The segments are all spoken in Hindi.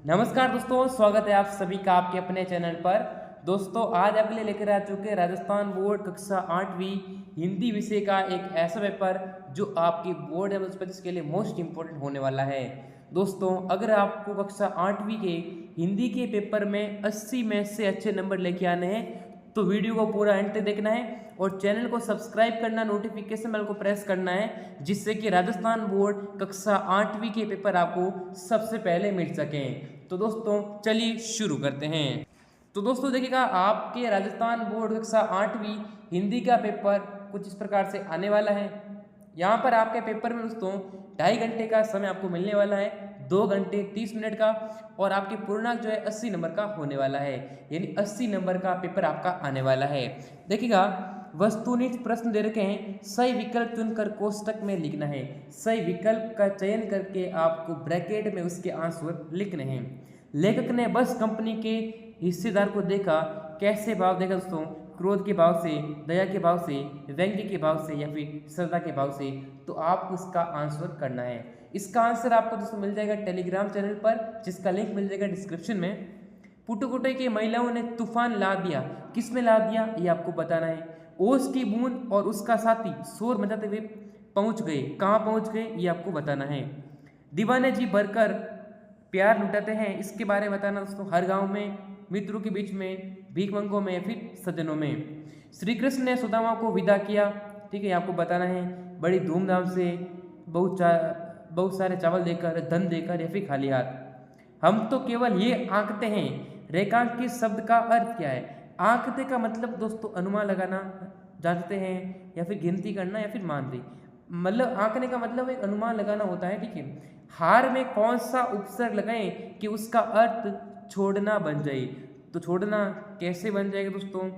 नमस्कार दोस्तों, स्वागत है आप सभी का आपके अपने चैनल पर। दोस्तों आज आपके लिए लेकर आ चुके हैं राजस्थान बोर्ड कक्षा 8वीं हिंदी विषय का एक ऐसा पेपर जो आपकी बोर्ड 2025 के लिए मोस्ट इम्पोर्टेंट होने वाला है। दोस्तों अगर आपको कक्षा 8वीं के हिंदी के पेपर में 80 में से अच्छे नंबर लेके आने हैं तो वीडियो को पूरा एंड तक देखना है और चैनल को सब्सक्राइब करना, नोटिफिकेशन बेल को प्रेस करना है, जिससे कि राजस्थान बोर्ड कक्षा 8वीं के पेपर आपको सबसे पहले मिल सकें। तो दोस्तों चलिए शुरू करते हैं। तो दोस्तों देखिएगा, आपके राजस्थान बोर्ड कक्षा 8वीं हिंदी का पेपर कुछ इस प्रकार से आने वाला है। यहाँ पर आपके पेपर में दोस्तों 2.5 घंटे का समय आपको मिलने वाला है, 2 घंटे 30 मिनट का, और आपके पूर्णांक जो है 80 नंबर का होने वाला है, यानी 80 नंबर का पेपर आपका आने वाला है। देखिएगा, वस्तुनिष्ठ प्रश्न दे रखे हैं, सही विकल्प चुनकर कोष्टक में लिखना है। सही विकल्प का चयन करके आपको ब्रैकेट में उसके आंसर लिखने हैं। लेखक ने बस कंपनी के हिस्सेदार को देखा, कैसे भाव देखा दोस्तों? क्रोध के भाव से, दया के भाव से, व्यंग्य के भाव से या फिर श्रद्धा के भाव से। तो आपको इसका आंसर करना है। इसका आंसर आपको दोस्तों मिल जाएगा टेलीग्राम चैनल पर, जिसका लिंक मिल जाएगा डिस्क्रिप्शन में। पुटुकुटे की महिलाओं ने तूफान ला दिया, किस में ला दिया ये आपको बताना है। ओस की बूंद और उसका साथी शोर मचाते हुए पहुंच गए, कहाँ पहुंच गए ये आपको बताना है। दीवाने जी भरकर प्यार लुटाते हैं, इसके बारे में बताना दोस्तों। हर गांव में, मित्रों के बीच में, भीखमंगों में या फिर सज्जनों में। श्री कृष्ण ने सुदामा को विदा किया, ठीक है, आपको बताना है। बड़ी धूमधाम से, बहुत सारे चावल देकर, धन देकर या फिर खाली हाथ। हम तो केवल ये आंकते हैं। रेखांकित शब्द का अर्थ क्या है? आंकते का मतलब दोस्तों अनुमान लगाना, जानते हैं या फिर गिनती करना या फिर मान ली। मतलब आंकने का मतलब एक अनुमान लगाना होता है, ठीक है। हार में कौन सा उपसर्ग लगाएं कि उसका अर्थ छोड़ना बन जाए? तो छोड़ना कैसे बन जाएगा दोस्तों,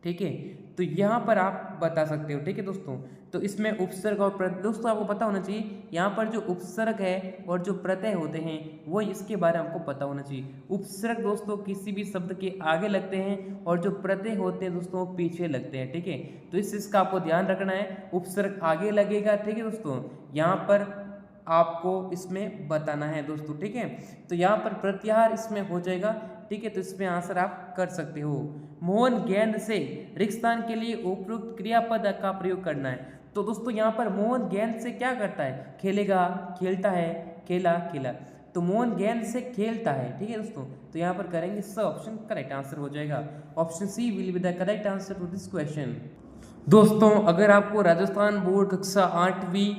ठीक है, तो यहाँ पर आप बता सकते हो, ठीक है दोस्तों। तो इसमें उपसर्ग और दोस्तों आपको पता होना चाहिए, यहाँ पर जो उपसर्ग है और जो प्रत्यय होते हैं वो इसके बारे में आपको पता होना चाहिए। उपसर्ग दोस्तों किसी भी शब्द के आगे लगते हैं और जो प्रत्यय होते हैं दोस्तों पीछे लगते हैं, ठीक है। तो इस चीज़ का आपको ध्यान रखना है, उपसर्ग आगे लगेगा, ठीक है दोस्तों, यहाँ पर आपको इसमें बताना है दोस्तों, ठीक है। तो यहाँ पर प्रत्याहार इसमें हो जाएगा, ठीक है, तो इसमें आंसर आप कर सकते हो। मोहन गेंद से रिक्तान के लिए उपयुक्त क्रियापद का प्रयोग करना है। तो दोस्तों यहाँ पर मोहन गेंद से क्या करता है? खेलेगा, खेलता है, खेला, खेला। तो मोहन गेंद से खेलता है, ठीक है दोस्तों। तो यहाँ पर करेंगे स ऑप्शन करेक्ट आंसर हो जाएगा। Option C will be the correct answer to this question. दोस्तों अगर आपको राजस्थान बोर्ड कक्षा 8वीं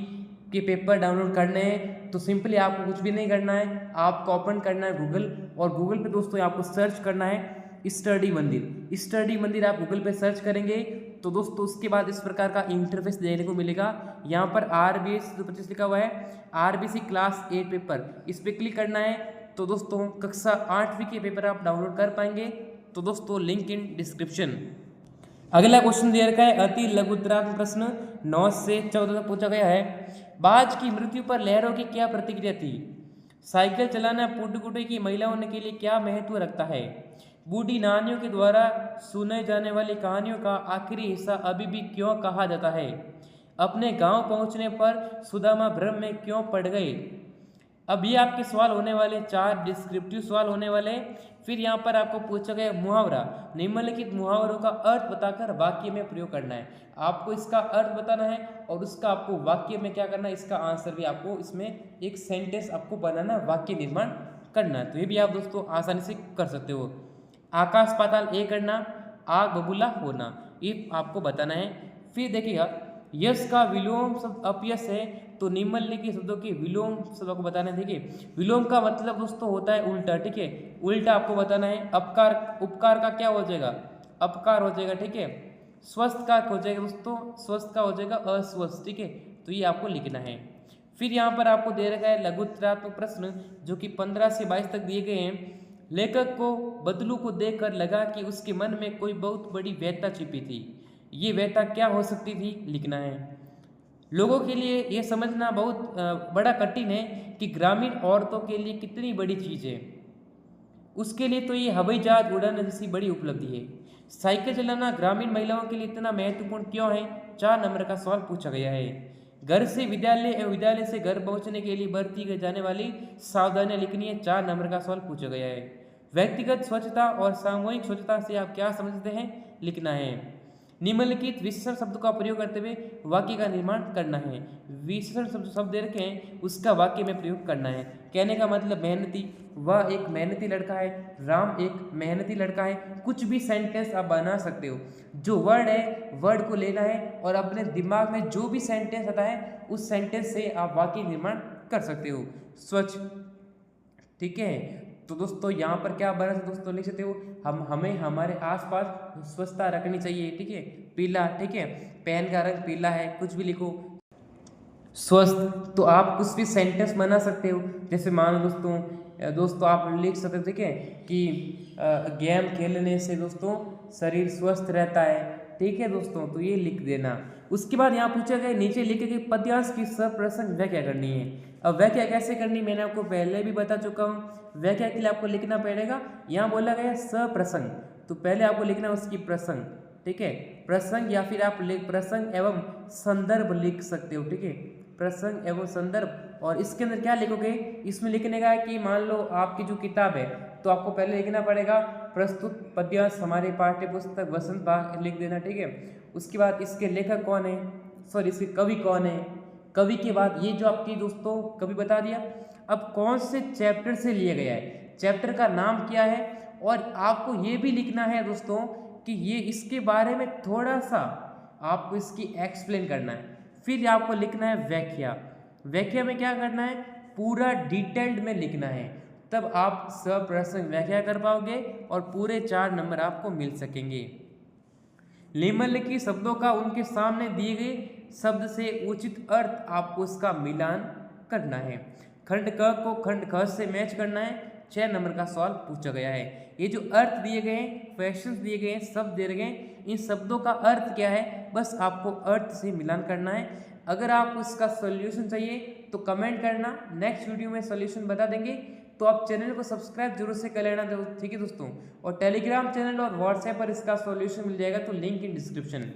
के पेपर डाउनलोड करने हैं तो सिंपली आपको कुछ भी नहीं करना है, आपको ओपन करना है गूगल, और गूगल पे दोस्तों आपको सर्च करना है स्टडी मंदिर। स्टडी मंदिर आप गूगल पे सर्च करेंगे तो दोस्तों उसके बाद इस प्रकार का इंटरफेस देखने को मिलेगा। यहाँ पर RBC 2025 लिखा हुआ है, RBC क्लास 8 पेपर, इस पर क्लिक करना है। तो दोस्तों कक्षा 8वीं के पेपर आप डाउनलोड कर पाएंगे। तो दोस्तों लिंक इन डिस्क्रिप्शन। अगला क्वेश्चन दे रखा है, अति लघुतरात्मक प्रश्न 9 से 14 तक पूछा गया है। बाज की मृत्यु पर लहरों की क्या प्रतिक्रिया थी? साइकिल चलाना पुटुकुटे की महिलाओं के लिए क्या महत्व रखता है? बूढ़ी नानियों के द्वारा सुनाई जाने वाली कहानियों का आखिरी हिस्सा अभी भी क्यों कहा जाता है? अपने गांव पहुंचने पर सुदामा भ्रम में क्यों पड़ गए? अब ये आपके सवाल होने वाले, 4 डिस्क्रिप्टिव सवाल होने वाले। फिर यहाँ पर आपको पूछा गया मुहावरा, निम्नलिखित मुहावरों का अर्थ बताकर वाक्य में प्रयोग करना है। आपको इसका अर्थ बताना है और उसका आपको वाक्य में क्या करना है, इसका आंसर भी आपको इसमें एक सेंटेंस आपको बनाना, वाक्य निर्माण करना है। तो ये भी आप दोस्तों आसानी से कर सकते हो। आकाश पाताल एक करना, आग बबूला होना, ये आपको बताना है। फिर देखिएगा, यश का विलोम शब्द अपयश है, तो निम्नलिखित शब्दों के विलोम शब्दों को बताना है। देखिए विलोम का मतलब दोस्तों होता है उल्टा, ठीक है, उल्टा आपको बताना है। अपकार, उपकार का क्या हो जाएगा? अपकार हो जाएगा, ठीक है। स्वस्थ का हो जाएगा दोस्तों, स्वस्थ का हो जाएगा अस्वस्थ, ठीक है। तो ये आपको लिखना है। फिर यहाँ पर आपको दे रखा है लघुतरात्मक प्रश्न, जो कि 15 से 22 तक दिए गए हैं। लेखक को बदलू को देखकर लगा कि उसके मन में कोई बहुत बड़ी व्यथा छिपी थी। ये व्यथा क्या हो सकती थी, लिखना है। लोगों के लिए ये समझना बहुत बड़ा कठिन है कि ग्रामीण औरतों के लिए कितनी बड़ी चीज़ है। उसके लिए तो ये हवाई जहाज उड़ाने जैसी बड़ी उपलब्धि है। साइकिल चलाना ग्रामीण महिलाओं के लिए इतना महत्वपूर्ण क्यों है? 4 नंबर का सवाल पूछा गया है। घर से विद्यालय एवं विद्यालय से घर पहुंचने के लिए बरती जाने वाली सावधानियां लिखनी है। 4 नंबर का सवाल पूछा गया है। व्यक्तिगत स्वच्छता और सामूहिक स्वच्छता से आप क्या समझते हैं, लिखना है। निम्नलिखित विशेषण शब्द का प्रयोग करते हुए वाक्य का निर्माण करना है। विशेषण शब्द दे रखे हैं, उसका वाक्य में प्रयोग करना है। कहने का मतलब मेहनती, वह एक मेहनती लड़का है, राम एक मेहनती लड़का है। कुछ भी सेंटेंस आप बना सकते हो। जो वर्ड है, वर्ड को लेना है और अपने दिमाग में जो भी सेंटेंस आता है उस सेंटेंस से आप वाक्य निर्माण कर सकते हो। स्वच्छ, ठीक है। तो दोस्तों यहाँ पर क्या बना दोस्तों लिख सकते हो, हमें हमारे आसपास स्वच्छता रखनी चाहिए, ठीक है। पीला, ठीक है, पेन का रंग पीला है, कुछ भी लिखो। स्वस्थ, तो आप कुछ भी सेंटेंस बना सकते हो। जैसे मान लो दोस्तों आप लिख सकते हो, ठीक है, कि गेम खेलने से दोस्तों शरीर स्वस्थ रहता है, ठीक है दोस्तों। तो ये लिख देना। उसके बाद यहाँ पूछा गया नीचे लिखे गए पद्यांश की सप्रसंग व्याख्या करनी है। अब व्याख्या कैसे करनी मैंने आपको पहले भी बता चुका हूँ। व्याख्या के लिए आपको लिखना पड़ेगा, यहाँ बोला गया सप्रसंग, तो पहले आपको लिखना उसकी प्रसंग, ठीक है। प्रसंग या फिर आप प्रसंग एवं संदर्भ लिख सकते हो, ठीक है, प्रसंग एवं संदर्भ। और इसके अंदर क्या लिखोगे, इसमें लिखने का है कि मान लो आपकी जो किताब है तो आपको पहले लिखना पड़ेगा प्रस्तुत पद्यांश हमारे पाठ्य पुस्तक वसंत बाग लिख देना, ठीक है। उसके बाद इसके लेखक कौन है, सॉरी इसके कवि कौन है। कवि के बाद ये जो आपकी दोस्तों कवि बता दिया। अब कौन से चैप्टर से लिया गया है, चैप्टर का नाम क्या है। और आपको ये भी लिखना है दोस्तों कि ये इसके बारे में थोड़ा सा आपको इसकी एक्सप्लेन करना है। फिर आपको लिखना है व्याख्या। व्याख्या में क्या करना है, पूरा डिटेल्ड में लिखना है, तब आप सप्रसंग व्याख्या कर पाओगे और पूरे 4 नंबर आपको मिल सकेंगे। निम्नलिखित शब्दों का उनके सामने दिए गए शब्द से उचित अर्थ आपको उसका मिलान करना है। खंड क को खंड ख से मैच करना है। 6 नंबर का सवाल पूछा गया है। ये जो अर्थ दिए गए हैं, क्वेश्चंस दिए गए हैं, शब्द दिए गए हैं, इन शब्दों का अर्थ क्या है, बस आपको अर्थ से मिलान करना है। अगर आपको इसका सॉल्यूशन चाहिए तो कमेंट करना, नेक्स्ट वीडियो में सॉल्यूशन बता देंगे। तो आप चैनल को सब्सक्राइब जरूर से कर लेना, ठीक है दोस्तों। और टेलीग्राम चैनल और व्हाट्सएप पर इसका सॉल्यूशन मिल जाएगा, तो लिंक इन डिस्क्रिप्शन।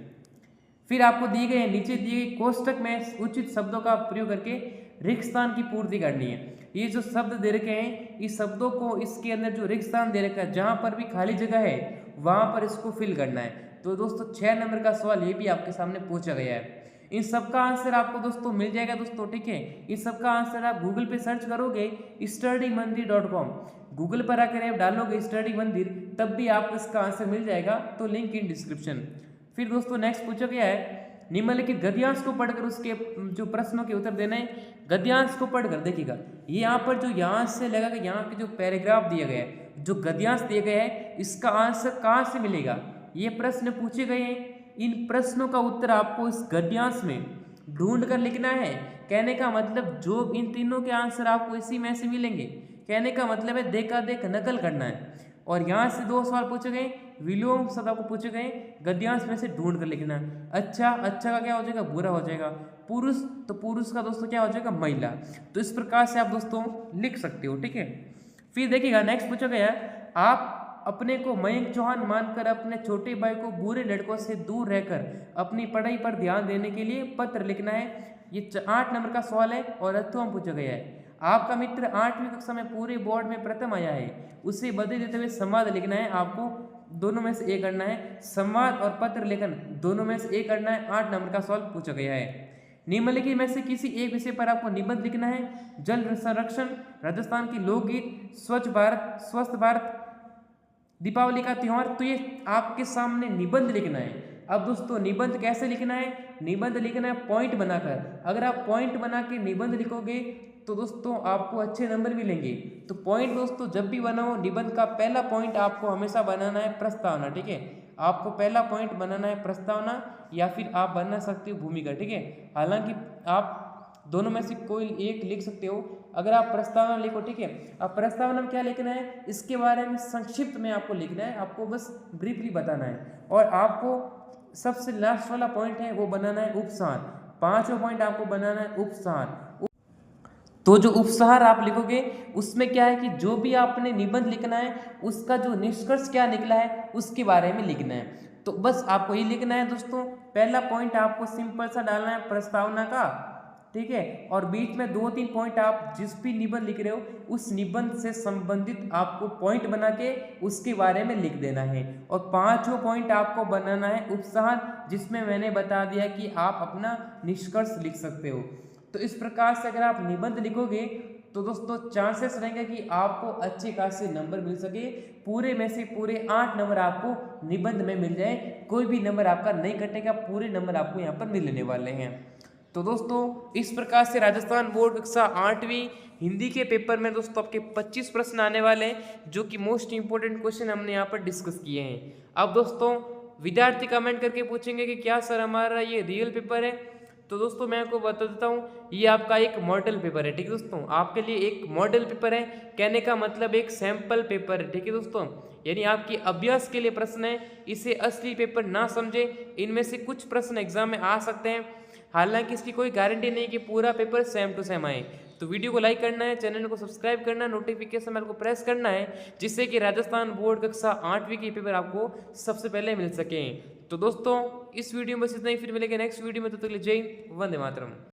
फिर आपको दिए गए नीचे दिए गए कोष्टक में उचित शब्दों का प्रयोग करके रिक्त स्थान की पूर्ति करनी है। ये जो शब्द दे रखे हैं, इस शब्दों को इसके अंदर जो रिक्त स्थान दे रखा है, जहां पर भी खाली जगह है वहां पर इसको फिल करना है। तो दोस्तों 6 नंबर का सवाल ये भी आपके सामने पूछा गया है। इन सब का आंसर आपको दोस्तों मिल जाएगा दोस्तों, ठीक है। इस सब का आंसर आप गूगल पे सर्च करोगे studymandir.com, गूगल पर आकर आप डालोगे स्टडी मंदिर, तब भी आपको इसका आंसर मिल जाएगा, तो लिंक इन डिस्क्रिप्शन। फिर दोस्तों नेक्स्ट पूछा गया है, निम्नलिखित गद्यांश को पढ़कर उसके जो प्रश्नों के उत्तर देने हैं। गद्यांश को पढ़कर देखिएगा, ये यहाँ पर जो यहाँ से लगा कि यहाँ के जो पैराग्राफ दिया गया है, जो गद्यांश दिए गए हैं, इसका आंसर कहाँ से मिलेगा, ये प्रश्न पूछे गए हैं। इन प्रश्नों का उत्तर आपको इस गद्यांश में ढूंढ कर लिखना है। कहने का मतलब जो इन तीनों के आंसर आपको इसी में से मिलेंगे, कहने का मतलब है देखा देख नकल करना है। और यहाँ से 2 सवाल पूछे गए, विलोम शब्द आपको पूछे गए, गद्यांश में से ढूंढ कर लिखना है। अच्छा का क्या हो जाएगा, बुरा हो जाएगा। पुरुष, तो पुरुष का दोस्तों क्या हो जाएगा, महिला। तो इस प्रकार से आप दोस्तों लिख सकते हो, ठीक है। फिर देखिएगा नेक्स्ट पूछा गया, आप अपने को मयंक चौहान मानकर अपने छोटे भाई को बुरे लड़कों से दूर रहकर अपनी पढ़ाई पर ध्यान देने के लिए पत्र लिखना है। ये 8 नंबर का सवाल है और अर्थों पूछा गया है। आपका मित्र 8वीं कक्षा में पूरे बोर्ड में प्रथम आया है, उसे बधाई देते हुए संवाद लिखना है। आपको दोनों में से एक करना है, संवाद और पत्र लेखन दोनों में से एक करना है। 8 नंबर का सवाल पूछा गया है। निम्नलिखित में से किसी एक विषय पर आपको निबंध लिखना है। जल संरक्षण, राजस्थान की लोकगीत, स्वच्छ भारत, स्वस्थ भारत, दीपावली का त्योहार। तो ये आपके सामने निबंध लिखना है। अब दोस्तों निबंध कैसे लिखना है, निबंध लिखना है पॉइंट बनाकर। अगर आप पॉइंट बना के निबंध लिखोगे तो दोस्तों आपको अच्छे नंबर मिलेंगे। तो पॉइंट दोस्तों जब भी बनाओ, निबंध का पहला पॉइंट आपको हमेशा बनाना है प्रस्तावना, ठीक है। आपको पहला पॉइंट बनाना है प्रस्तावना, या फिर आप बना सकते हो भूमिका, ठीक है। हालांकि आप दोनों में से कोई एक लिख सकते हो। अगर आप प्रस्तावना लिखो, ठीक है। अब प्रस्तावना में क्या लिखना है, इसके बारे में संक्षिप्त में आपको लिखना है, आपको बस ब्रीफली बताना है। और आपको सबसे लास्ट वाला पॉइंट है वो बनाना है उपसंहार। 5वां पॉइंट आपको बनाना है उपसंहार। तो जो उपसंहार आप लिखोगे उसमें क्या है कि जो भी आपने निबंध लिखना है उसका जो निष्कर्ष क्या निकला है उसके बारे में लिखना है। तो बस आपको ये लिखना है दोस्तों। पहला पॉइंट आपको सिंपल सा डालना है प्रस्तावना का, ठीक है। और बीच में 2-3 पॉइंट आप जिस भी निबंध लिख रहे हो उस निबंध से संबंधित आपको पॉइंट बना के उसके बारे में लिख देना है। और 5वां पॉइंट आपको बनाना है उपसंहार, जिसमें मैंने बता दिया कि आप अपना निष्कर्ष लिख सकते हो। तो इस प्रकार से अगर आप निबंध लिखोगे तो दोस्तों चांसेस रहेंगे कि आपको अच्छे खासे नंबर मिल सके। पूरे में से पूरे 8 नंबर आपको निबंध में मिल जाए, कोई भी नंबर आपका नहीं कटेगा, पूरे नंबर आपको यहाँ पर मिलने वाले हैं। तो दोस्तों इस प्रकार से राजस्थान बोर्ड कक्षा 8वीं हिंदी के पेपर में दोस्तों आपके 25 प्रश्न आने वाले हैं, जो कि मोस्ट इंपोर्टेंट क्वेश्चन हमने यहाँ पर डिस्कस किए हैं। अब दोस्तों विद्यार्थी कमेंट करके पूछेंगे कि क्या सर हमारा ये रियल पेपर है। तो दोस्तों मैं आपको बता देता हूँ, ये आपका एक मॉडल पेपर है, ठीक है दोस्तों, आपके लिए एक मॉडल पेपर है। कहने का मतलब एक सैंपल पेपर है, ठीक है दोस्तों, यानी आपके अभ्यास के लिए प्रश्न है, इसे असली पेपर ना समझे। इनमें से कुछ प्रश्न एग्जाम में आ सकते हैं, हालांकि इसकी कोई गारंटी नहीं कि पूरा पेपर सेम टू सेम आए। तो वीडियो को लाइक करना है, चैनल को सब्सक्राइब करना है, नोटिफिकेशन बेल को प्रेस करना है, जिससे कि राजस्थान बोर्ड कक्षा 8वीं के पेपर आपको सबसे पहले मिल सके। तो दोस्तों इस वीडियो में बस इतना ही, फिर मिलेंगे नेक्स्ट वीडियो में, तो तक के लिए जय हिंद, वंदे मातरम।